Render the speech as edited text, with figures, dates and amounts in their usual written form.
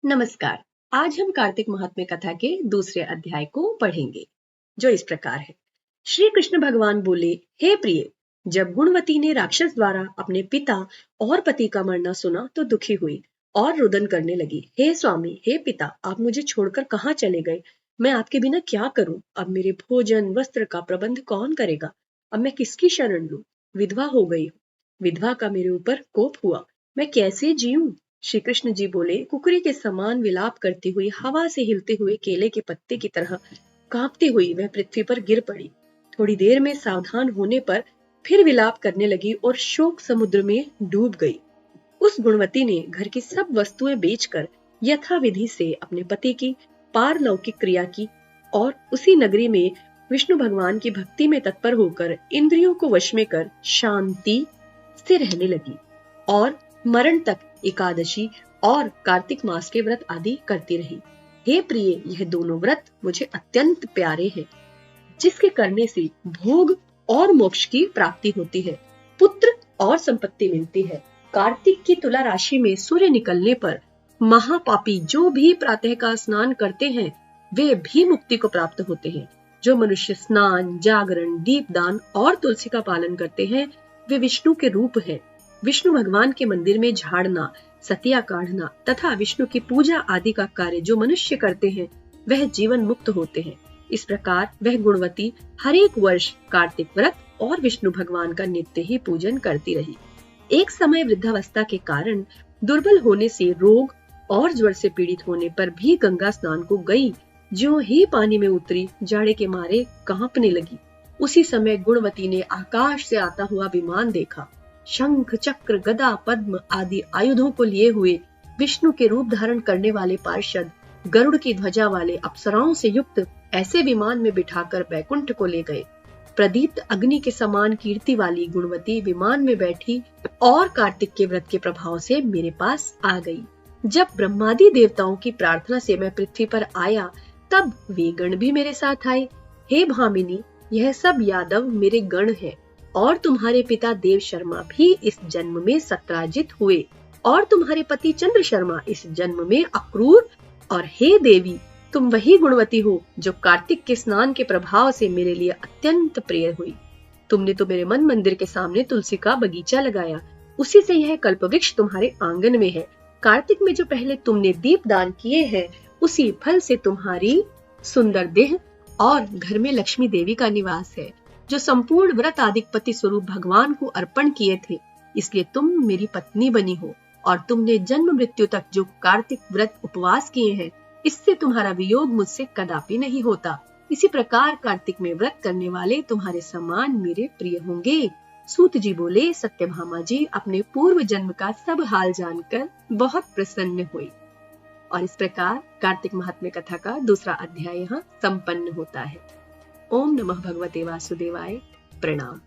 नमस्कार। आज हम कार्तिक महात्म्य कथा के दूसरे अध्याय को पढ़ेंगे, जो इस प्रकार है। श्री कृष्ण भगवान बोले, हे प्रिय, जब गुणवती ने राक्षस द्वारा अपने पिता और पति का मरना सुना तो दुखी हुई और रुदन करने लगी। हे स्वामी, हे पिता, आप मुझे छोड़कर कहाँ चले गए? मैं आपके बिना क्या करूं? अब मेरे भोजन वस्त्र का प्रबंध कौन करेगा? अब मैं किसकी शरण लूं? विधवा हो गई हूं। विधवा का मेरे ऊपर कोप हुआ। मैं कैसे जीऊं? श्री कृष्ण जी बोले, कुकरी के समान विलाप करती हुई, हवा से हिलते हुए केले के पत्ते की तरह कांपती हुई वह पृथ्वी पर गिर पड़ी। थोड़ी देर में सावधान होने पर फिर विलाप करने लगी और शोक समुद्र में डूब गई। उस गुणवती ने घर की सब वस्तुएं बेचकर यथाविधि से अपने पति की पारलौकिक क्रिया की और उसी नगरी में विष्णु भगवान की भक्ति में तत्पर होकर इंद्रियों को वश में कर शांति से रहने लगी और मरण तक एकादशी और कार्तिक मास के व्रत आदि करती रही। हे प्रिय, यह दोनों व्रत मुझे अत्यंत प्यारे हैं, जिसके करने से भोग और मोक्ष की प्राप्ति होती है, पुत्र और संपत्ति मिलती है। कार्तिक की तुला राशि में सूर्य निकलने पर महापापी जो भी प्रातः का स्नान करते हैं वे भी मुक्ति को प्राप्त होते हैं। जो मनुष्य स्नान, जागरण, दीपदान और तुलसी का पालन करते हैं वे विष्णु के रूप हैं। विष्णु भगवान के मंदिर में झाड़ना, सतिया काढ़ना तथा विष्णु की पूजा आदि का कार्य जो मनुष्य करते हैं वह जीवन मुक्त होते हैं। इस प्रकार वह गुणवती हर एक वर्ष कार्तिक व्रत और विष्णु भगवान का नित्य ही पूजन करती रही। एक समय वृद्धावस्था के कारण दुर्बल होने से रोग और ज्वर से पीड़ित होने पर भी गंगा स्नान को गई। ज्यों ही पानी में उतरी, जाड़े के मारे कांपने लगी। उसी समय गुणवती ने आकाश से आता हुआ विमान देखा। शंख, चक्र, गदा, पद्म आदि आयुधों को लिए हुए विष्णु के रूप धारण करने वाले पार्षद गरुड़ की ध्वजा वाले अप्सराओं से युक्त ऐसे विमान में बिठाकर बैकुंठ को ले गए। प्रदीप्त अग्नि के समान कीर्ति वाली गुणवती विमान में बैठी और कार्तिक के व्रत के प्रभाव से मेरे पास आ गई। जब ब्रह्मादि देवताओं की प्रार्थना से मैं पृथ्वी पर आया तब वे गण भी मेरे साथ आए। हे भामिनी, यह सब यादव मेरे गण हैं और तुम्हारे पिता देव शर्मा भी इस जन्म में सत्राजित हुए और तुम्हारे पति चंद्र शर्मा इस जन्म में अक्रूर। और हे देवी, तुम वही गुणवती हो जो कार्तिक के स्नान के प्रभाव से मेरे लिए अत्यंत प्रिय हुई। तुमने तो मेरे मन मंदिर के सामने तुलसी का बगीचा लगाया, उसी से यह कल्पवृक्ष तुम्हारे आंगन में है। कार्तिक में जो पहले तुमने दीप दान किए हैं उसी फल से तुम्हारी सुंदर देह और घर में लक्ष्मी देवी का निवास है, जो संपूर्ण व्रत आदिपति स्वरूप भगवान को अर्पण किए थे। इसलिए तुम मेरी पत्नी बनी हो और तुमने जन्म मृत्यु तक जो कार्तिक व्रत उपवास किए हैं इससे तुम्हारा वियोग मुझसे कदापि नहीं होता। इसी प्रकार कार्तिक में व्रत करने वाले तुम्हारे समान मेरे प्रिय होंगे। सूत जी बोले, सत्यभामा जी अपने पूर्व जन्म का सब हाल जानकर बहुत प्रसन्न हुई। और इस प्रकार कार्तिक महात्म्य कथा का दूसरा अध्याय यहाँ संपन्न होता है। ओम नमः भगवते वासुदेवाय। प्रणाम।